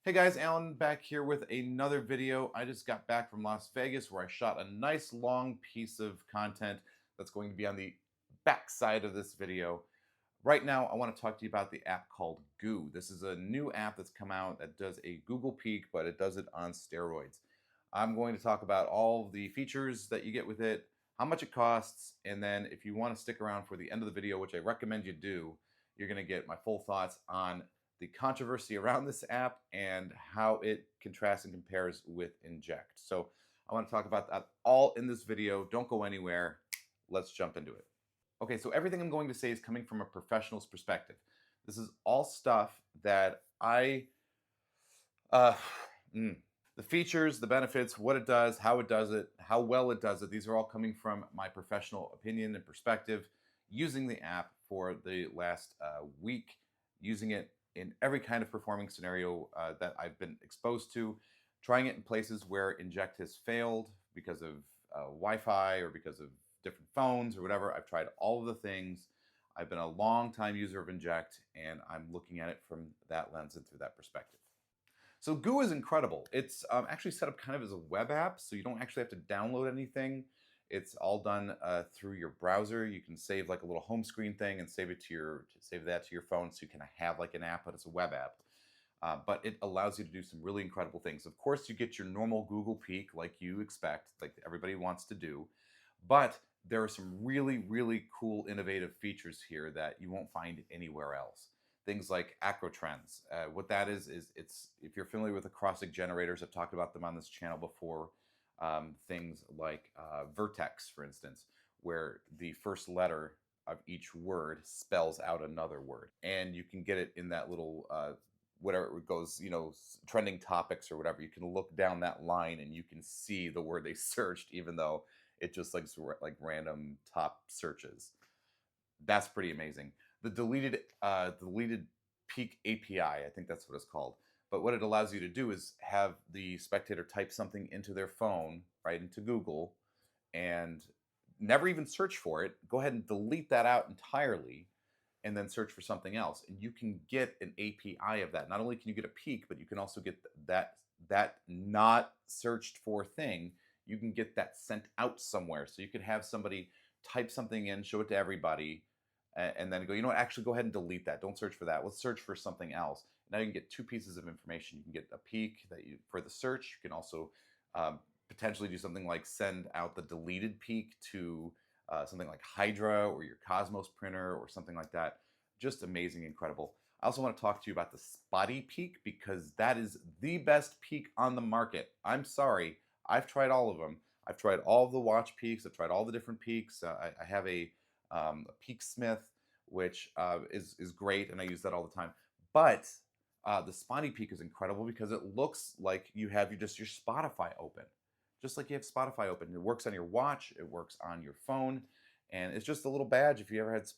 Hey guys, Alan back here with another video. I just got back from Las Vegas where I shot a nice long piece of content that's going to be on the back side of this video. Right now, I want to talk to you about the app called Goo. This is a new app that's come out that does a Google Peak, but it does it on steroids. I'm going to talk about all the features that you get with it, how much it costs, and then if you want to stick around for the end of the video, which I recommend you do, you're going to get my full thoughts on the controversy around this app and how it contrasts and compares with Inject. So I want to talk about that all in this video. Don't go anywhere. Let's jump into it. Okay, so everything I'm going to say is coming from a professional's perspective. This is all stuff that uh, mm, the features, the benefits, what it does, how how well it does it. These are all coming from my professional opinion and perspective using the app for the last week, using it in every kind of performing scenario that I've been exposed to, trying it in places where Inject has failed because of Wi-Fi or because of different phones or whatever. I've tried all of the things. I've been a long time user of Inject, and I'm looking at it from that lens and through that perspective. So Goo is incredible. It's actually set up kind of as a web app, so you don't actually have to download anything. It's all done through your browser. You can save like a little home screen thing and save that to your phone, so you can have like an app, but it's a web app. But it allows you to do some really incredible things. Of course, you get your normal Google Peak like you expect, like everybody wants to do. But there are some really, really cool, innovative features here that you won't find anywhere else. Things like Acrotrends. What that is it's if you're familiar with acrostic generators, I've talked about them on this channel before. Things like vertex, for instance, where the first letter of each word spells out another word, and you can get it in that little whatever it goes, trending topics or whatever. You can look down that line and you can see the word they searched, even though it just like random top searches. That's pretty amazing. The deleted Peak API, I think that's what it's called. But what it allows you to do is have the spectator type something into their phone, right into Google, and never even search for it. Go ahead and delete that out entirely, and then search for something else. And you can get an API of that. Not only can you get a peak, but you can also get that not searched for thing. You can get that sent out somewhere. So you could have somebody type something in, show it to everybody, and then go, you know what, actually go ahead and delete that. Don't search for that. Let's search for something else. Now you can get two pieces of information. You can get a peak for the search. You can also potentially do something like send out the deleted peak to something like Hydra or your Cosmos printer or something like that. Just amazing, incredible. I also want to talk to you about the Spotty Peak because that is the best peak on the market. I'm sorry, I've tried all of them. I've tried all of the watch peaks. I've tried all the different peaks. I have a Peak Smith, which is great, and I use that all the time. But the Spotty Peak is incredible because it looks like you have your Spotify open, just like you have Spotify open. It works on your watch, it works on your phone, and it's just a little badge. If you ever had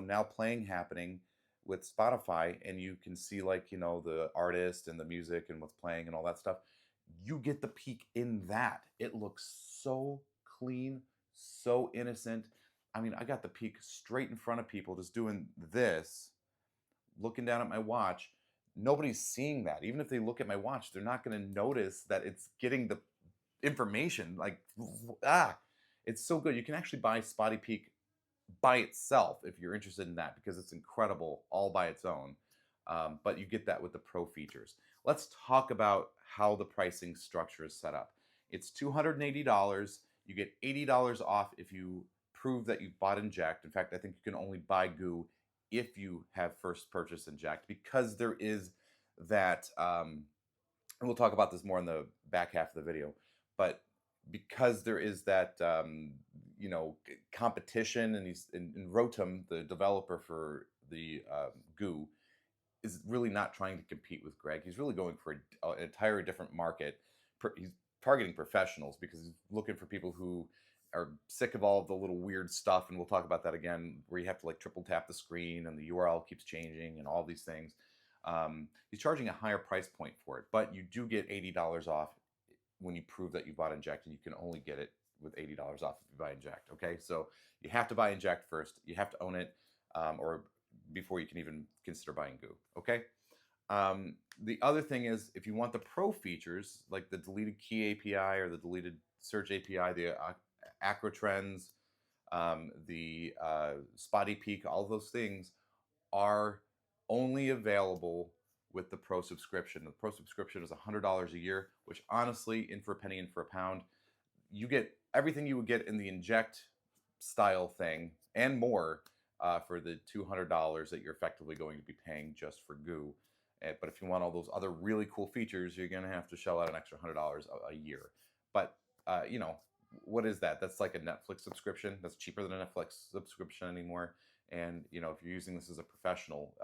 now playing happening with Spotify, and you can see like the artist and the music and what's playing and all that stuff, you get the peak in that. It looks so clean, so innocent. I mean, I got the peak straight in front of people just doing this, looking down at my watch. Nobody's seeing that. Even if they look at my watch, they're not going to notice that it's getting the information. Like, it's so good. You can actually buy Spotty Peak by itself if you're interested in that because it's incredible all by its own. But you get that with the pro features. Let's talk about how the pricing structure is set up. It's $280. You get $80 off if you prove that you bought Inject. In fact, I think you can only buy Goo if you have first purchased Inject because there is that, and we'll talk about this more in the back half of the video, but because there is that, competition, and and Rotem, the developer for the Goo, is really not trying to compete with Greg. He's really going for an entirely different market. He's targeting professionals because he's looking for people who are sick of all of the little weird stuff, and we'll talk about that again, where you have to like triple tap the screen and the URL keeps changing and all these things. He's charging a higher price point for it, but you do get $80 off when you prove that you bought Inject, and you can only get it with $80 off if you buy Inject. Okay, so you have to buy Inject first. You have to own it, or before you can even consider buying Goo. Okay, The other thing is, if you want the pro features like the deleted key API or the deleted search API, the Acrotrends, the Spotty Peak, all those things are only available with the pro subscription. The pro subscription is $100 a year, which honestly, in for a penny, in for a pound, you get everything you would get in the Inject style thing and more for the $200 that you're effectively going to be paying just for Goo. But if you want all those other really cool features, you're going to have to shell out an extra $100 a year. But you know, what is that? That's like a Netflix subscription. That's cheaper than a Netflix subscription anymore. And you know, if you're using this as a professional,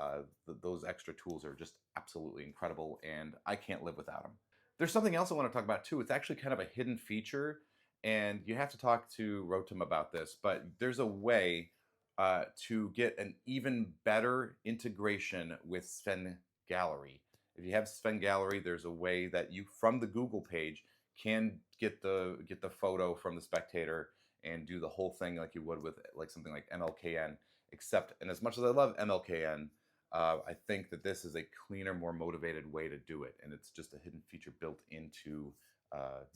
those extra tools are just absolutely incredible, and I can't live without them. There's something else I want to talk about too. It's actually kind of a hidden feature, and you have to talk to Rotem about this. But there's a way to get an even better integration with Sven Gallery. If you have Sven Gallery, there's a way that you, from the Google page, can get the photo from the spectator and do the whole thing like you would with like something like MLKN. Except, and as much as I love MLKN, I think that this is a cleaner, more motivated way to do it, and it's just a hidden feature built into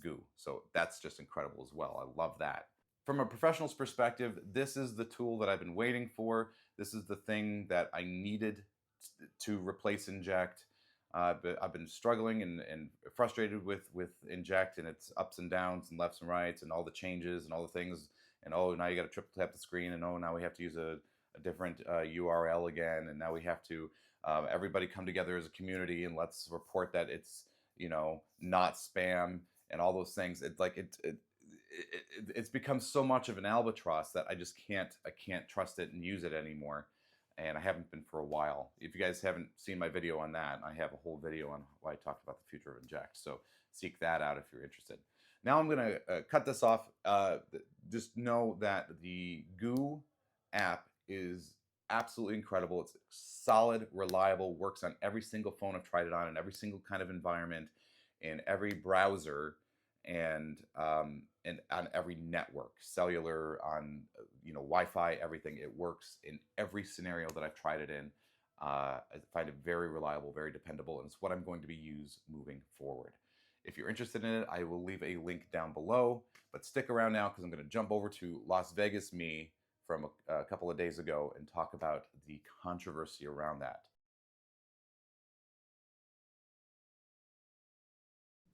Goo. So that's just incredible as well. I love that. From a professional's perspective, this is the tool that I've been waiting for. This is the thing that I needed to replace Inject. But I've been struggling and frustrated with Inject and its ups and downs and lefts and rights and all the changes and all the things. And oh, now you got to triple tap the screen, and oh, now we have to use a different URL again, and now we have to everybody come together as a community and let's report that it's, you know, not spam and all those things. It's like it's become so much of an albatross that I can't trust it and use it anymore. And I haven't been for a while. If you guys haven't seen my video on that, I have a whole video on why I talked about the future of Inject. So seek that out if you're interested. Now I'm going to cut this off. Just know that the Goo app is absolutely incredible. It's solid, reliable, works on every single phone I've tried it on, in every single kind of environment, in every browser, and on every network, cellular, on Wi-Fi, everything. It works in every scenario that I've tried it in. I find it very reliable, very dependable, and it's what I'm going to be used moving forward. If you're interested in it, I will leave a link down below, but stick around now because I'm going to jump over to Las Vegas Me from a couple of days ago and talk about the controversy around that.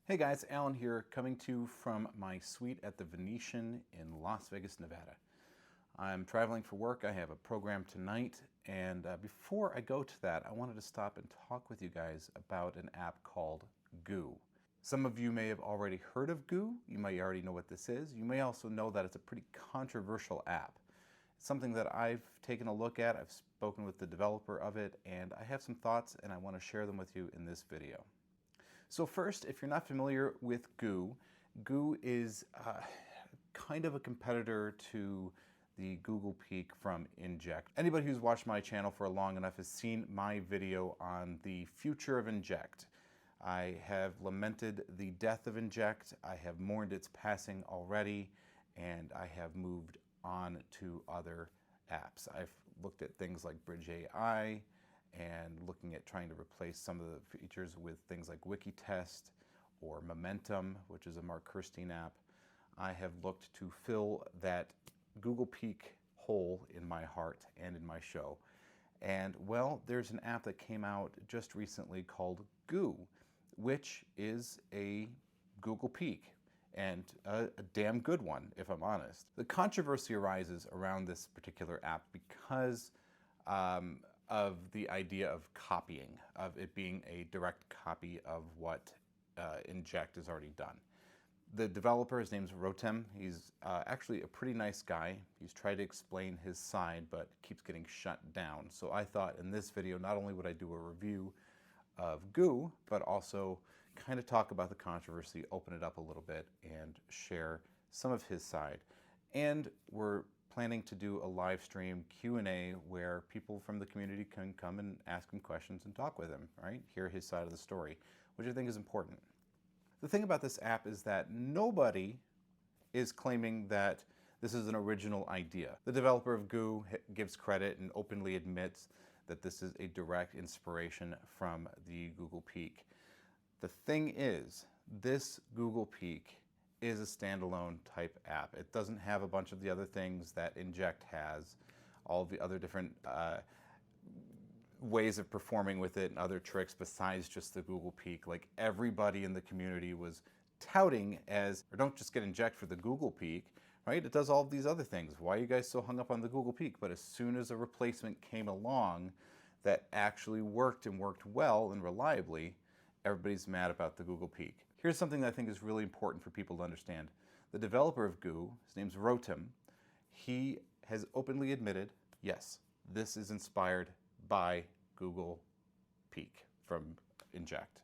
Hey guys, Alan here, coming to you from my suite at the Venetian in Las Vegas, Nevada. I'm traveling for work. I have a program tonight, and before I go to that, I wanted to stop and talk with you guys about an app called Goo. Some of you may have already heard of Goo. You may already know what this is. You may also know that it's a pretty controversial app. It's something that I've taken a look at. I've spoken with the developer of it, and I have some thoughts, and I want to share them with you in this video. So first, if you're not familiar with Goo, Goo is kind of a competitor to the Google Peak from Inject. Anybody who's watched my channel for long enough has seen my video on the future of Inject. I have lamented the death of Inject, I have mourned its passing already, and I have moved on to other apps. I've looked at things like Bridge AI, and looking at trying to replace some of the features with things like Wikitest or Momentum, which is a Mark Kirstein app. I have looked to fill that Google Peak hole in my heart and in my show. And well, there's an app that came out just recently called Goo, which is a Google Peak, and a damn good one, if I'm honest. The controversy arises around this particular app because of the idea of copying, of it being a direct copy of what Inject has already done. The developer, his name's Rotem. He's actually a pretty nice guy. He's tried to explain his side, but keeps getting shut down. So I thought in this video, not only would I do a review of Goo, but also kind of talk about the controversy, open it up a little bit, and share some of his side. And we're planning to do a live stream Q&A where people from the community can come and ask him questions and talk with him, right? Hear his side of the story, which I think is important. The thing about this app is that nobody is claiming that this is an original idea. The developer of Goo gives credit and openly admits that this is a direct inspiration from the Google Peak. The thing is, this Google Peak is a standalone type app. It doesn't have a bunch of the other things that Inject has, all the other different ways of performing with it and other tricks besides just the Google Peak. Like everybody in the community was touting as, or don't just get Inject for the Google Peak, right? It does all of these other things. Why are you guys so hung up on the Google Peak? But as soon as a replacement came along that actually worked and worked well and reliably, everybody's mad about the Google Peak. Here's something that I think is really important for people to understand. The developer of Goo, his name's Rotem, he has openly admitted, yes, this is inspired by Google Peak from Inject.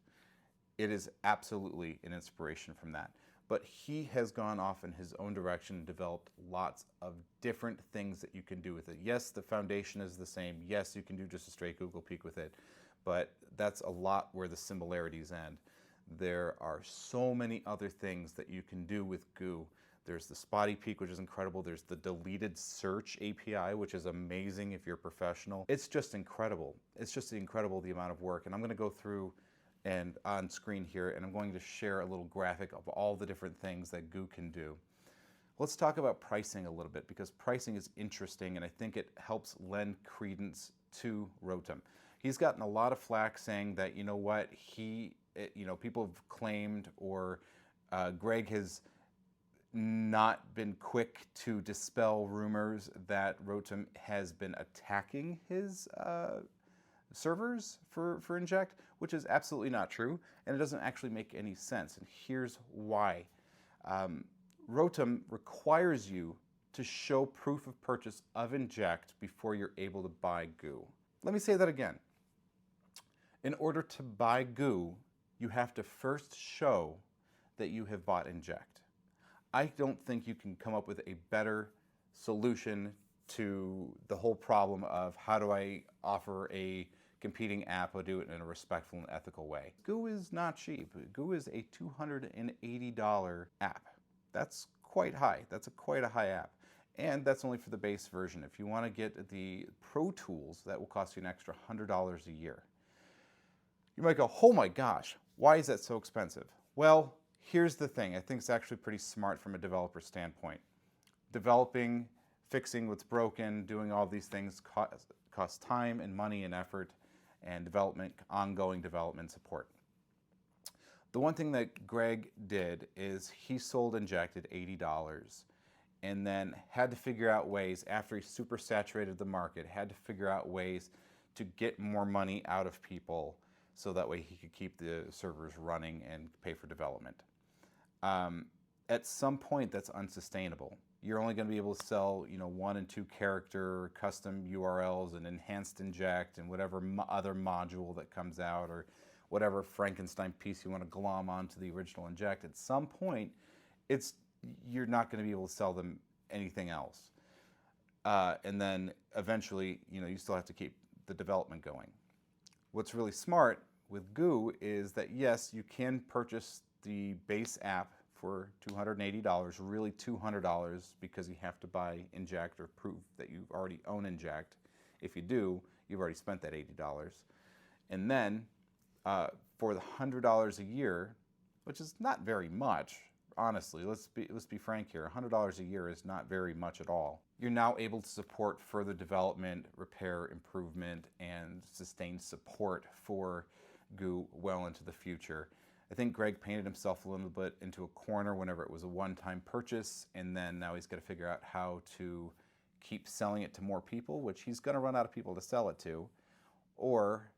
It is absolutely an inspiration from that. But he has gone off in his own direction and developed lots of different things that you can do with it. Yes, the foundation is the same. Yes, you can do just a straight Google Peak with it. But that's a lot where the similarities end. There are so many other things that you can do with Goo. There's the Spotty Peak, which is incredible. There's the deleted search API, which is amazing if you're a professional. It's just incredible. It's just incredible the amount of work. And I'm going to go through and on screen here, and I'm going to share a little graphic of all the different things that Goo can do. Let's talk about pricing a little bit, because pricing is interesting, and I think it helps lend credence to Rotem. He's gotten a lot of flack saying that, you know what, people have claimed, or Greg has not been quick to dispel rumors that Rotem has been attacking his servers for Inject, which is absolutely not true, and it doesn't actually make any sense. And here's why. Rotem requires you to show proof of purchase of Inject before you're able to buy Goo. Let me say that again. In order to buy Goo, you have to first show that you have bought Inject. I don't think you can come up with a better solution to the whole problem of how do I offer a competing app or do it in a respectful and ethical way. Goo is not cheap. Goo is a $280 app. That's quite high. That's quite a high app. And that's only for the base version. If you want to get the Pro Tools, that will cost you an extra $100 a year. You might go, oh my gosh, why is that so expensive? Well, here's the thing. I think it's actually pretty smart from a developer standpoint. Developing, fixing what's broken, doing all these things costs time and money and effort and development, ongoing development support. The one thing that Greg did is he sold Inject at $80 and then had to figure out ways, after he super saturated the market, had to figure out ways to get more money out of people so that way he could keep the servers running and pay for development. At some point, that's unsustainable. You're only going to be able to sell, 1 and 2 character custom URLs and enhanced Inject and whatever other module that comes out, or whatever Frankenstein piece you want to glom onto the original Inject. At some point, you're not going to be able to sell them anything else. And then eventually, you still have to keep the development going. What's really smart with Goo is that, yes, you can purchase the base app for $280, really $200, because you have to buy Inject or prove that you already own Inject. If you do, you've already spent that $80. And then for the $100 a year, which is not very much, honestly, let's be frank here, $100 a year is not very much at all. You're now able to support further development, repair, improvement, and sustained support for Goo well into the future. I think Greg painted himself a little bit into a corner whenever it was a one-time purchase, and then now he's got to figure out how to keep selling it to more people, which he's going to run out of people to sell it to, or,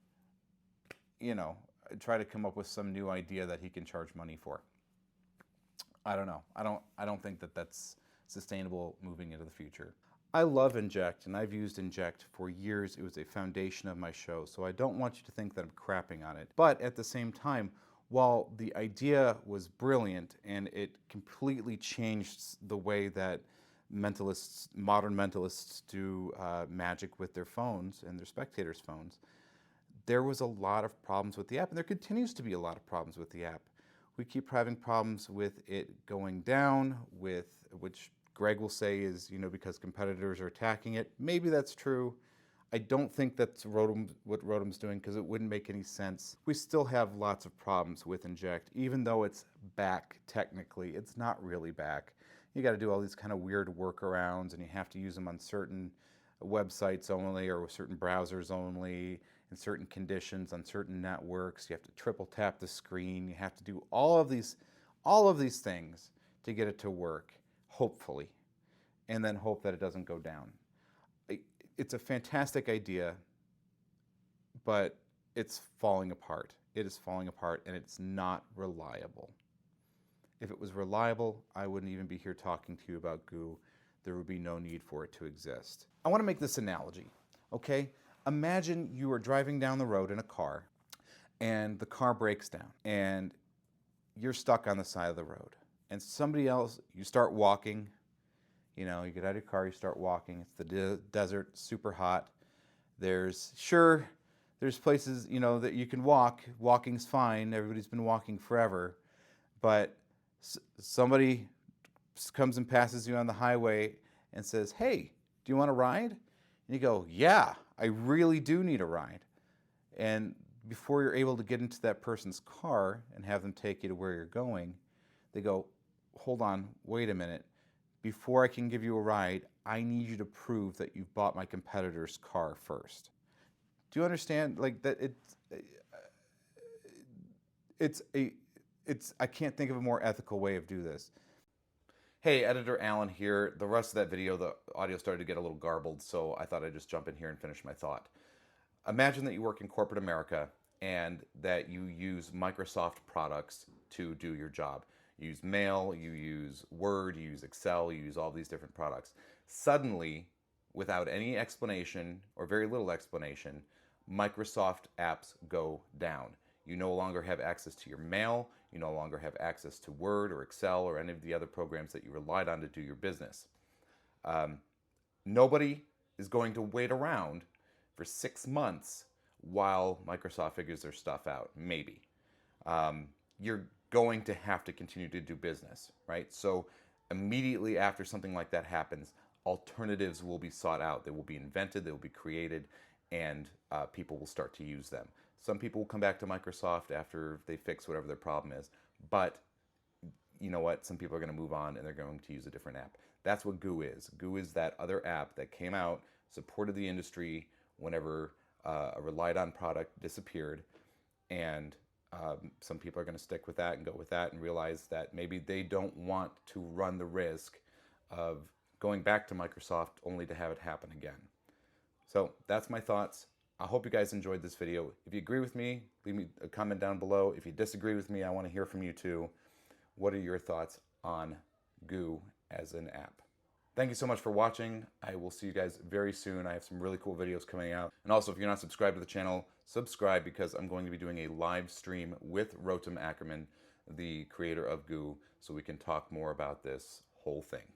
try to come up with some new idea that he can charge money for. I don't know. I don't think that that's sustainable moving into the future. I love Inject, and I've used Inject for years. It was a foundation of my show, so I don't want you to think that I'm crapping on it. But at the same time, while the idea was brilliant and it completely changed the way that modern mentalists do magic with their phones and their spectators' phones, there was a lot of problems with the app, and there continues to be a lot of problems with the app. We keep having problems with it going down, which Greg will say is, because competitors are attacking it. Maybe that's true. I don't think that's what Rotem's doing, because it wouldn't make any sense. We still have lots of problems with Inject, even though it's back technically. It's not really back. You got to do all these kind of weird workarounds, and you have to use them on certain websites only, or with certain browsers only, in certain conditions on certain networks. You have to triple tap the screen. You have to do all of these things to get it to work, hopefully, and then hope that it doesn't go down. It's a fantastic idea, but it's falling apart. It is falling apart, and it's not reliable. If it was reliable, I wouldn't even be here talking to you about goo. There would be no need for it to exist. I want to make this analogy, okay? Imagine you are driving down the road in a car, and the car breaks down, and you're stuck on the side of the road. And somebody else, you start walking, you know, you get out of your car, you start walking. It's the desert, super hot. There's places, you know, that you can walk. Walking's fine. Everybody's been walking forever. But somebody comes and passes you on the highway and says, "Hey, do you want a ride?" And you go, "Yeah, I really do need a ride." And before you're able to get into that person's car and have them take you to where you're going, they go, "Hold on, wait a minute. Before I can give you a ride, I need you to prove that you've bought my competitor's car first." Do you understand? Like that, I can't think of a more ethical way of do this. Hey, Editor Alan here. The rest of that video, the audio started to get a little garbled, so I thought I'd just jump in here and finish my thought. Imagine that you work in corporate America and that you use Microsoft products to do your job. You use Mail, you use Word, you use Excel, you use all these different products. Suddenly, without any explanation or very little explanation, Microsoft apps go down. You no longer have access to your Mail, you no longer have access to Word or Excel or any of the other programs that you relied on to do your business. Nobody is going to wait around for 6 months while Microsoft figures their stuff out, maybe. You're going to have to continue to do business, right? So immediately after something like that happens, alternatives will be sought out. They will be invented, they will be created, and people will start to use them. Some people will come back to Microsoft after they fix whatever their problem is, but you know what? Some people are going to move on and they're going to use a different app. That's what Goo is. Goo is that other app that came out, supported the industry whenever a relied on product disappeared, and some people are going to stick with that and go with that and realize that maybe they don't want to run the risk of going back to Microsoft only to have it happen again. So that's my thoughts. I hope you guys enjoyed this video. If you agree with me, leave me a comment down below. If you disagree with me, I want to hear from you too. What are your thoughts on Goo as an app? Thank you so much for watching. I will see you guys very soon. I have some really cool videos coming out. And also, if you're not subscribed to the channel, subscribe, because I'm going to be doing a live stream with Rotem Akerman, the creator of Goo, so we can talk more about this whole thing.